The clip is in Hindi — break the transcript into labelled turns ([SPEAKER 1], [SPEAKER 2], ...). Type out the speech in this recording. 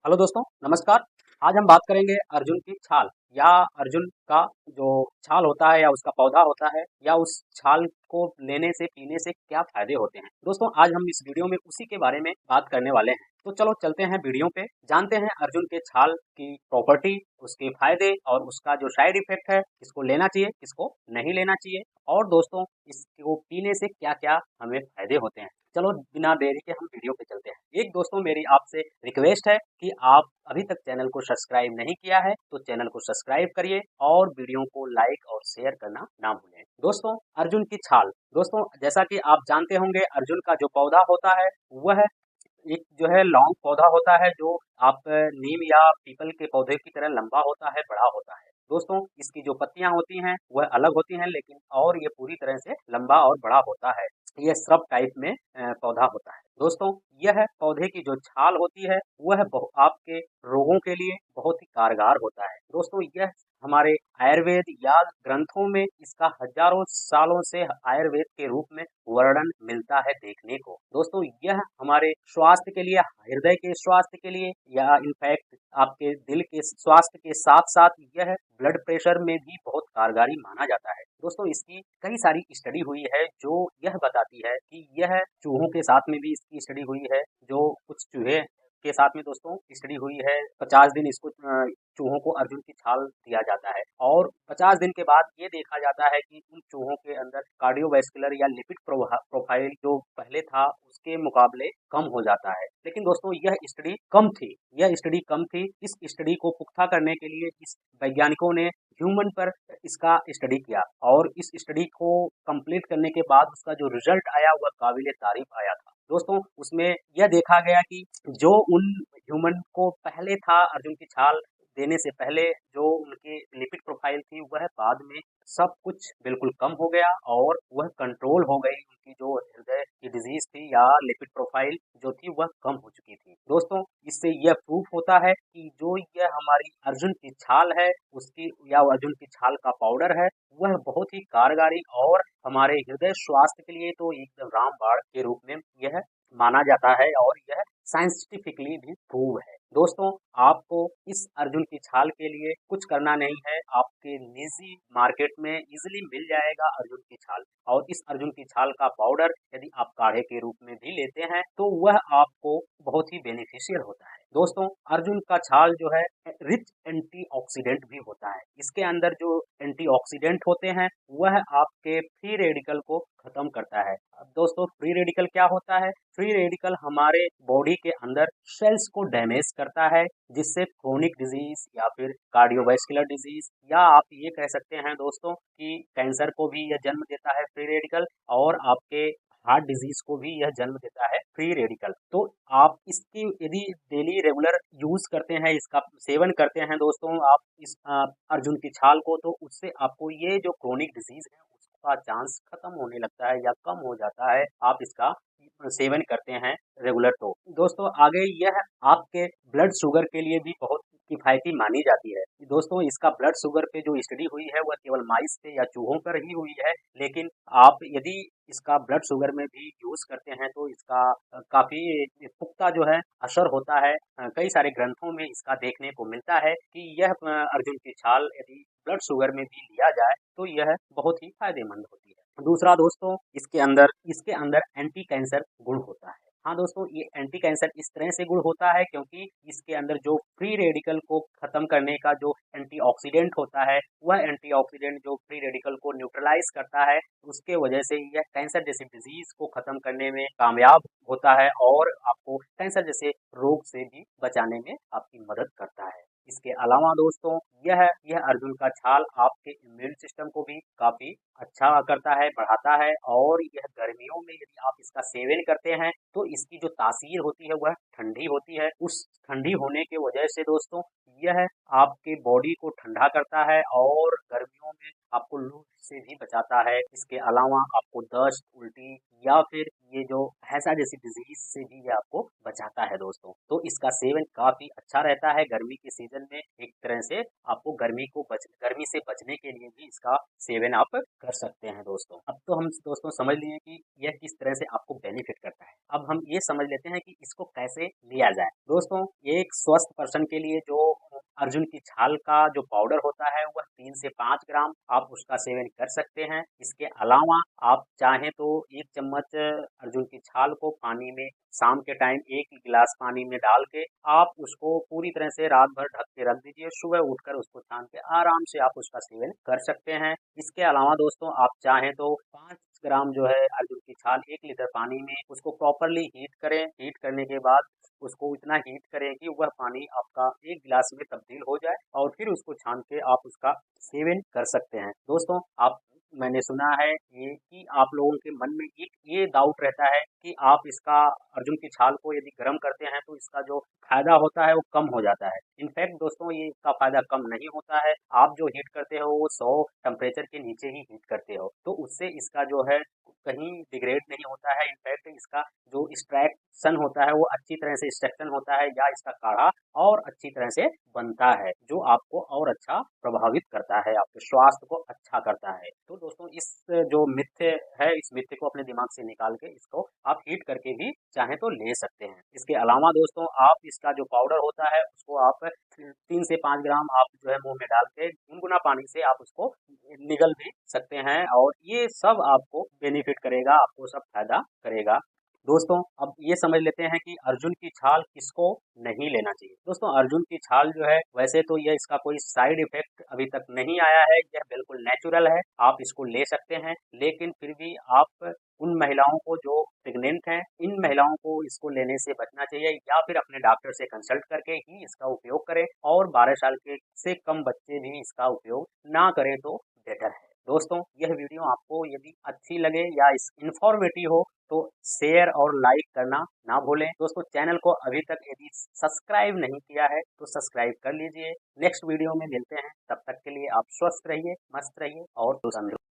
[SPEAKER 1] हेलो दोस्तों, नमस्कार। आज हम बात करेंगे अर्जुन की छाल या अर्जुन का जो छाल होता है या उसका पौधा होता है या उस छाल को लेने से पीने से क्या फायदे होते हैं। दोस्तों, आज हम इस वीडियो में उसी के बारे में बात करने वाले हैं। तो चलो चलते हैं वीडियो पे, जानते हैं अर्जुन के छाल की प्रॉपर्टी, उसके फायदे और उसका जो साइड इफेक्ट है, किसको लेना चाहिए, किसको नहीं लेना चाहिए और दोस्तों इसको पीने से क्या-क्या हमें फायदे होते हैं। चलो बिना देरी के हम वीडियो पे चलते हैं। एक दोस्तों मेरी आपसे रिक्वेस्ट है कि आप अभी तक चैनल को सब्सक्राइब नहीं किया है तो चैनल को सब्सक्राइब करिए और वीडियो को लाइक और शेयर करना ना भूलें। दोस्तों, अर्जुन की छाल। दोस्तों, जैसा कि आप जानते होंगे अर्जुन का जो पौधा होता है वह एक जो है लॉन्ग पौधा होता है जो आप नीम या पीपल के पौधे की तरह लंबा होता है, बड़ा होता है। दोस्तों, इसकी जो पत्तियां होती हैं वह अलग होती हैं लेकिन और ये पूरी तरह से लंबा और बड़ा होता है। ये सब टाइप में पौधा होता है। दोस्तों, यह पौधे की जो छाल होती है वह आपके रोगों के लिए बहुत ही कारगर होता है। दोस्तों, यह हमारे आयुर्वेद या ग्रंथों में इसका हजारों सालों से आयुर्वेद के रूप में वर्णन मिलता है देखने को। दोस्तों, यह हमारे स्वास्थ्य के लिए, हृदय के स्वास्थ्य के लिए या इनफैक्ट आपके दिल के स्वास्थ्य के साथ साथ यह ब्लड प्रेशर में भी बहुत कारगर माना जाता है। दोस्तों, इसकी कई सारी स्टडी हुई है जो यह बताती है कि यह चूहों के साथ में भी इसकी स्टडी हुई है। जो कुछ चूहे के साथ में दोस्तों स्टडी हुई है, 50 दिन इसको चूहों को अर्जुन की छाल दिया जाता है और 50 दिन के बाद ये देखा जाता है कि उन चूहों के अंदर कार्डियोवैस्कुलर या लिपिड प्रोफाइल जो पहले था उसके मुकाबले कम हो जाता है। लेकिन दोस्तों यह स्टडी कम थी, इस स्टडी को पुख्ता करने के लिए इस वैज्ञानिकों ने ह्यूमन पर इसका स्टडी किया और इस स्टडी को कंप्लीट करने के बाद उसका जो रिजल्ट आया वह काबिले तारीफ आया था। दोस्तों, उसमें यह देखा गया कि जो उन ह्यूमन को पहले था अर्जुन की छाल देने से पहले जो उनकी लिपिड प्रोफाइल थी वह बाद में सब कुछ बिल्कुल कम हो गया और वह कंट्रोल हो गई। उनकी जो हृदय की डिजीज थी या लिपिड प्रोफाइल जो थी वह कम हो चुकी थी। दोस्तों, इससे यह प्रूफ होता है कि जो यह हमारी अर्जुन की छाल है उसकी या अर्जुन की छाल का पाउडर है वह बहुत ही कारगारी और हमारे हृदय स्वास्थ्य के लिए तो एकदम रामबाण के रूप में यह माना जाता है और यह साइंटिफिकली भी प्रूव है। दोस्तों, आपको इस अर्जुन की छाल के लिए कुछ करना नहीं है, आपके निजी मार्केट में इजीली मिल जाएगा अर्जुन की छाल। और इस अर्जुन की छाल का पाउडर यदि आप काढ़े के रूप में भी लेते हैं तो वह आपको बहुत ही बेनिफिशियल होता है। दोस्तों, अर्जुन का छाल जो है रिच एंटीऑक्सीडेंट भी होता है। इसके अंदर जो एंटीऑक्सीडेंट होते हैं वह आपके फ्री रेडिकल को खत्म करता है। अब दोस्तों, फ्री रेडिकल क्या होता है? फ्री रेडिकल हमारे बॉडी के अंदर सेल्स को डैमेज करता है जिससे क्रोनिक डिजीज या फिर कार्डियोवैस्कुलर डिजीज या आप ये कह सकते हैं दोस्तों कि कैंसर को भी यह जन्म देता है फ्री रेडिकल और आपके हार्ट डिजीज को भी यह जन्म देता है फ्री रेडिकल। तो आप इसकी यदि डेली रेगुलर यूज करते हैं, इसका सेवन करते हैं दोस्तों आप इस अर्जुन की छाल को, तो उससे आपको ये जो क्रोनिक डिजीज है उसका चांस खत्म होने लगता है या कम हो जाता है। आप इसका सेवन करते हैं रेगुलर। तो दोस्तों आगे यह आपके ब्लड शुगर के लिए भी बहुत किफ़ायती मानी जाती है। दोस्तों, इसका ब्लड शुगर पे जो स्टडी हुई है वह केवल माइस पे या चूहों पर ही हुई है, लेकिन आप यदि इसका ब्लड शुगर में भी यूज़ करते हैं तो इसका काफ़ी पुख्ता जो है असर होता है। कई सारे ग्रंथों में इसका देखने को मिलता है कि यह अर्जुन की छाल यदि ब्लड शुगर में भी लिया जाए तो यह बहुत ही फ़ायदेमंद होती है। दूसरा दोस्तों, इसके अंदर एंटी कैंसर गुण होता है। हाँ दोस्तों, ये एंटी कैंसर इस तरह से गुण होता है क्योंकि इसके अंदर जो फ्री रेडिकल को खत्म करने का जो एंटीऑक्सीडेंट होता है वह एंटीऑक्सीडेंट जो फ्री रेडिकल को न्यूट्रलाइज करता है, उसके वजह से यह कैंसर जैसी डिजीज को खत्म करने में कामयाब होता है और आपको कैंसर जैसे रोग से भी बचाने में आपकी मदद करता है। इसके अलावा दोस्तों यह अर्जुन का छाल आपके इम्यून सिस्टम को भी काफी अच्छा करता है, बढ़ाता है और यह गर्मियों में यदि आप इसका सेवन करते हैं तो इसकी जो तासीर होती है वह ठंडी होती है। उस ठंडी होने के वजह से दोस्तों यह आपके बॉडी को ठंडा करता है और गर्मियों में आपको लू से भी बचाता है। इसके अलावा आपको दस्त, उल्टी या फिर ये जो हैजा जैसी डिजीज से भी ये आपको बचाता है दोस्तों। तो इसका सेवन काफी अच्छा रहता है गर्मी के सीजन में। एक तरह से आपको गर्मी से बचने के लिए भी इसका सेवन आप कर सकते हैं दोस्तों। अब तो हम दोस्तों समझ लिए कि यह किस तरह से आपको बेनिफिट करता है। अब हम ये समझ लेते हैं कि इसको कैसे लिया जाए। दोस्तों एक स्वस्थ पर्सन के लिए जो अर्जुन की छाल का जो पाउडर होता है वह 3 से 5 ग्राम आप उसका सेवन कर सकते हैं। इसके अलावा आप चाहें तो 1 चम्मच अर्जुन की छाल को पानी में शाम के टाइम 1 गिलास पानी में डाल के आप उसको पूरी तरह से रात भर ढक के रख दीजिए। सुबह उठकर उसको छान के आराम से आप उसका सेवन कर सकते हैं। इसके अलावा दोस्तों आप चाहें तो 5 ग्राम जो है अर्जुन की छाल 1 लीटर पानी में उसको प्रॉपरली हीट करें। हीट करने के बाद उसको इतना हीट करें कि वह पानी आपका 1 गिलास में तब्दील हो जाए और फिर उसको छान के आप उसका सेवन कर सकते हैं। दोस्तों आप मैंने सुना है ये कि आप लोगों के मन में एक ये डाउट रहता है कि आप इसका अर्जुन की छाल को यदि गर्म करते हैं तो इसका जो फ़ायदा होता है वो कम हो जाता है। इनफैक्ट दोस्तों ये इसका फ़ायदा कम नहीं होता है। आप जो हीट करते हो वो 100 टेम्परेचर के नीचे ही हीट करते हो, तो उससे इसका जो है कहीं डिग्रेड नहीं होता है। इनफैक्ट इसका जो एक्सट्रैक्शन होता है वो अच्छी तरह से एक्सट्रैक्शन होता है या इसका काढ़ा और अच्छी तरह से बनता है, जो आपको और अच्छा प्रभावित करता है, आपके स्वास्थ्य को अच्छा करता है। तो दोस्तों इस जो मिथ्य है, इस मिथ्य को अपने दिमाग से निकाल के इसको आप हीट करके भी चाहें तो ले सकते हैं। इसके अलावा दोस्तों आप इसका जो पाउडर होता है उसको आप 3 से 5 ग्राम आप जो है मुँह में डाल के गुनगुना पानी से आप उसको निगल भी सकते हैं और ये सब आपको बेनिफिट करेगा, आपको सब फ़ायदा करेगा। दोस्तों अब ये समझ लेते हैं कि अर्जुन की छाल किसको नहीं लेना चाहिए। दोस्तों अर्जुन की छाल जो है वैसे तो यह इसका कोई साइड इफ़ेक्ट अभी तक नहीं आया है, यह बिल्कुल नेचुरल है, आप इसको ले सकते हैं। लेकिन फिर भी आप उन महिलाओं को जो प्रेग्नेंट हैं, इन महिलाओं को इसको लेने से बचना चाहिए या फिर अपने डॉक्टर से कंसल्ट करके ही इसका उपयोग करें और 12 साल के से कम बच्चे भी इसका उपयोग ना करें तो बेटर है। दोस्तों यह वीडियो आपको यदि अच्छी लगे या इस इन्फॉर्मेटिव हो तो शेयर और लाइक करना ना भूलें। दोस्तों चैनल को अभी तक यदि सब्सक्राइब नहीं किया है तो सब्सक्राइब कर लीजिए। नेक्स्ट वीडियो में मिलते हैं, तब तक के लिए आप स्वस्थ रहिए, मस्त रहिए और तंदुरुस्त।